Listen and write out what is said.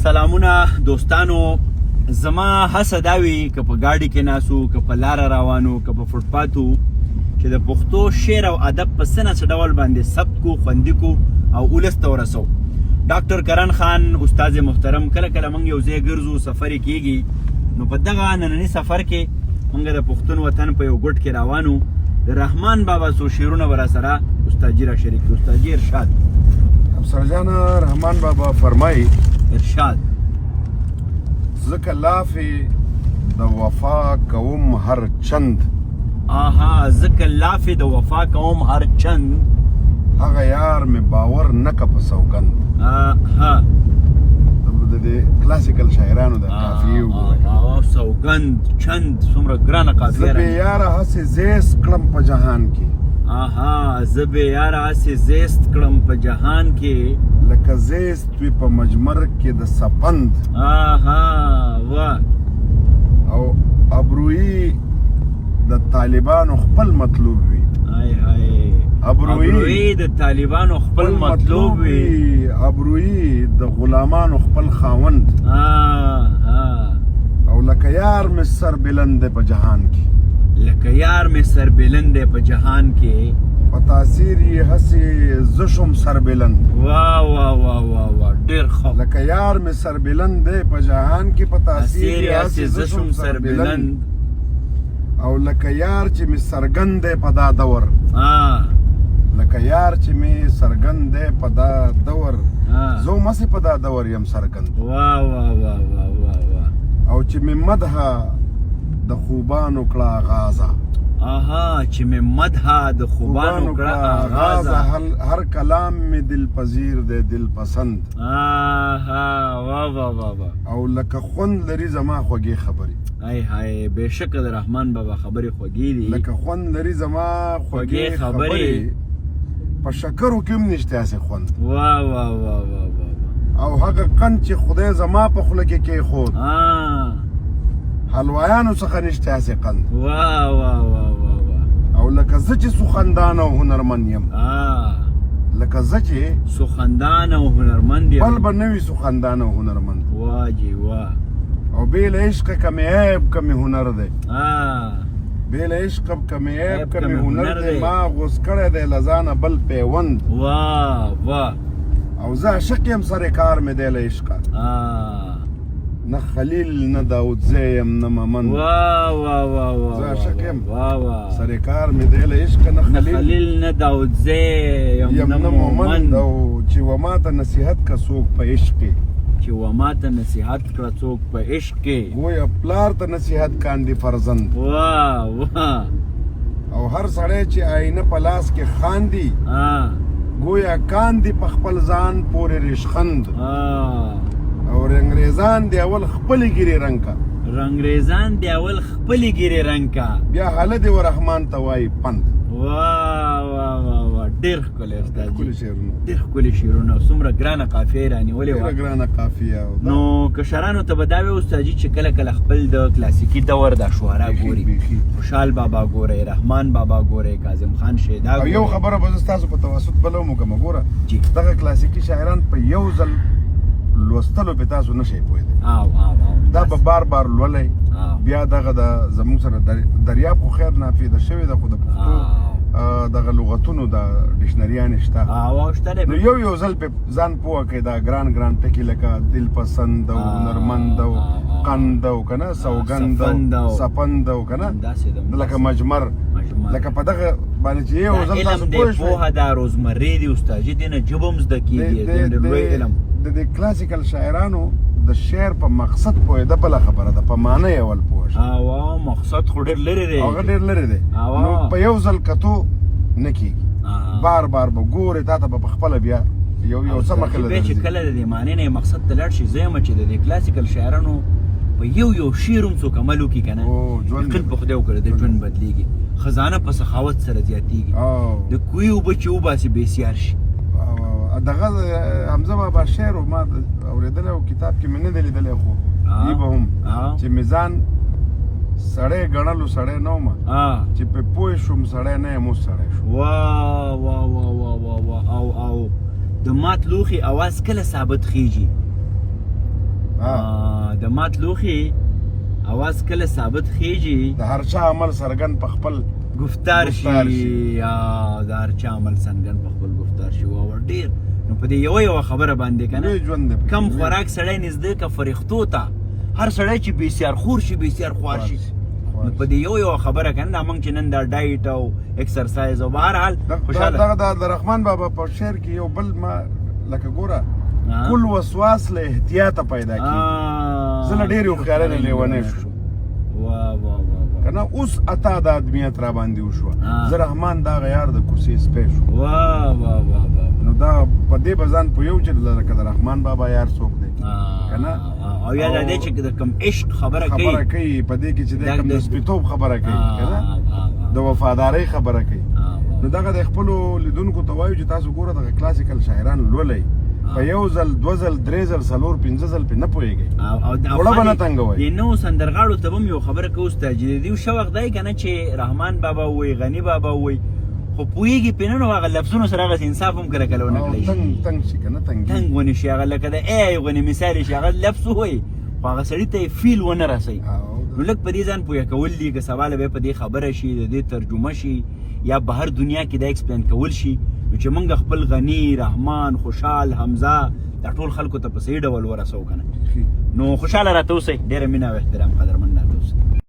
سلامونه دوستانو. زما هڅه دا وي که په ګاډي کې ناسو، که په لاره روانو، که په فوټپاتو، چې د پښتو شعر او ادب په څه نه څه ډول باندې ثبت کو، خوندي کو او ولس ته ورسو. ډاکټر کرن خان استاد محترم کله کله موږ یو ځای ګرځو، سفر کیږي، نو په دغه ننني سفر کې موږ د پښتون وطن په یو ګټ کې روانو. د رحمان بابا څو شعرونه به راسره استادجي را شریک کړي. استادجي ارشاد. افسر جان رحمان بابا فرمایي ارشاد. زکه لافې د وفا کوم هر چند، آها زکه لافې د وفا کوم هر چند، هغه یار مې باور نکه په سوګند. آها د دې کلاسیکل شاعرانو د قافیې وګورئ. سوګند چند څومره ګرانه قافیه زه بې یاره هسې زیست کړم په جهان کې، آها زه بې یاره هسې زیست کړم په جهان کې، لکه زیست وي په مجمر کې د سپند. آها واه. او ابرویي د طالبانو خپل مطلوب وي. های های ابرویي د طالبانو خپل مطلوب وي، ابرویي د غلامانو خپل خاوند. او لکه یار مې سر بلند په جهان کې، لکه یار مې سر بلند په جهان کې، په تاثیر یې هسې زه شم سر بلند. واه واه واه واه واه ډېر ښه. لکه یار مې سر بلند دی په جهان کې، په تاثیر یې هسې زه شم سر بلند. او لکه یار چې مې سرګند دی په دا دور، لکه یار چې مې سرګند دی په دا دور، زه هم هسې په دا دور یم سرګند. واه واه واه واه واه واه. او چې مې مدحه د خوبانو کړه آغازه، آها چې مې مدحه د خوبانو کړه آغازه، هر کلام مې دل پذیر دی دل پسند. آها واه واه واه واه. او لکه خوند لري زما خوږې خبرې، های های بېشکه د رحمان بابا خبرې خوږې دي. لکه خوند لري زما خوږې خبرې، په شکرو کې هم نشته هسې خوند. واه واه واه واه واه. او هغه قند چې خدای زما په خوله کې کېښود، حلوایانو څخه نشته هسې قند. واه واه واه واه واه. او لکه زه چې سخندان او هنرمند یم، لکه زه چې سخندان او هنرمند یم، بل به نه وي سخندان او هنرمند. واه جی واه. او بې له عشقه که مې عیب که مې هنر دی، بې له عشقه که مې عیب که مې هنر دی، ما غوڅ کړی دی له ځانه بل پیوند. واه واه. او زه عاشق یم سر کار مې دی له عشقه، نه خلیل نه داودزی یم نه ممند. واه واه واه واه. زه عاشق یم واه واه. سر کار مې دی له عشقه، نه خلیل نه داودزی یم نه ممند. او چې و ما ته نصیحت که څوک په عشق کې، چې و ما ته نصیحت کړه څوک په عشق کې، گویا پلار ته نصیحت کاندي فرزند. واه واه. او هر سړی چې آینه په لاس کې خاندي، گویا کاندي په خپل ځان پورې ریشخند. او رنګریزان دی اول خپلې ګیرې رنګ کا، رنګریزان دی اول خپلې ګیرې رنګ کا، بیا هله دی و رحمان ته وایي پند. واه واه واه واه. ډېر ښکلی استاد، ښکلي شعرونه، ډېر ښکلي شعرونه، څومره ګرانه قافیه یې رانیولې وه، ډېره ګرانه قافیه. نو کشرانو ته به دا وی استادجي چې کله کله خپل د کلاسیکي دور د شعرا ګوري، خوشحال بابا ګورئ، رحمان بابا ګورئ، کاظم خان شیدا ګورئ. او یو خبره به زه ستاسو په توسط بله وکړم، ګوره دغه کلاسیکي شاعران په یو ځل لوستلو پې تاسو نشئ پوهېدی، دا به بار بار لولئ، بیا دغه د زموږ سره دریاب خو خیر نافیده شوې ده، خو د پښتو دغه لغتونو د ډکشنریانې شته، نو یو یو ځل پې ځان پوه کړئ دا ګران ګران ټکي لکه دل پسند او هنرمند او قند او که نه سوګند او سپند او که نه لکه مجمر، لکه په دغه باندې چې یو ځل تاسو پوه شئ. پوهه دا روزمرې دي استادجي، دې نه ژبه هم زده کېږي، ډېر لوی علم. د دې کلاسیکل شاعرانو د شعر په مقصد پوهېده بله خبره ده، په معنی یې اول پوه شئ. مقصد خو ډېر لرې دی، هغه ډېر لرې دی، نو په یو ځل کتو نه کېږي، بار بار به ګورې، تا ته به په خپله بیا یو څه مخې له چې کله د دې معنی نه مقصد ته لاړ شي. زه یم چې د دې کلاسیکل شاعرانو په یو شعر هم څوک عمل وکړي که نه، یقین په خدای وکړه د ژوند بدلېږي، خزانه په سخاوت سره زیاتېږي، د کوی اوبه چې وباسي بېسیار شي. دغه حمزه بابا شعر ما اورېدلی او کتاب کې مې نه دی لیدلی، خو ای به هم چې مې ځان سړی ګڼلو سړی نه وم، چې پې پوه شوم سړی نه یم اوس سړی شوم. واه واه واه واه واه. او د مات لوښي اواز کله ثابت خیږي، د مات لوخي اواز کله ثابت خیږي د هر چا عمل سرګن په خپل گفتار شي د هر چا عمل سرګن په خپل گفتار شي او ډیر نو په دې یو خبره باندې کنه کم خوراک سړی نږدې کا فرښتو ته هر سړی چې بسیار خور شي بسیار خوار شي نو په دې یو خبره کنه موږ چې نن دا ډایټ او ایکسرسایز او بهر حال خوشاله د رحمان بابا په شعر کې یو بل ما لکه ګوره کل وسواس له احتیاط پیدا کی زله ډیر یو خیال لیونه شو کنه اوس اتا د ادمیت را باندې وشو زه رحمان دا غیار د کوسې سپیش نو دا په دې بزان په یو چې لکه د رحمان بابا یار څوک دی کنه او یا د دې چې د کم عشق خبره کوي په دې کې چې د کم د سپیتوب خبره کوي کنه د وفاداری خبره کوي نو دغه د خپل لیدونکو ته وایو چې تاسو ګوره د کلاسیکل شاعران لولئ په یو ځل دو ځل درې ځل څلور پنځه ځل پې نه پوهېږئ وړه به نه تنګوئ د نوو سندرغاړو ته به هم یو خبره کوو ستا چې د دوی شوق دی که نه چې رحمان بابا ووایي غني بابا ووایي خو پوهېږي پې نه نو هغه لفظونو سره هغسې انصاف هم کله کله ونه کړی شي تنګ شي که نه تنګ ونې شي هغه لکه د ای غونې مثال شي هغه لفظ ووایي خو هغه سړي ته یې فیل ونه رسوي نو لږ په دې ځان پوهه کول دي که سبا له بیا په دې خبره شي د دې ترجمه شي یا بهر دنیا کې دا ایکسپلین کول شي نو چې موږ خپل غني رحمان خوشحال حمزه دا ټول خلکو ته په صحیح ډول ورسوو که نه نو خوشحاله راته اوسئ ډېره مینه او احترام قدرمن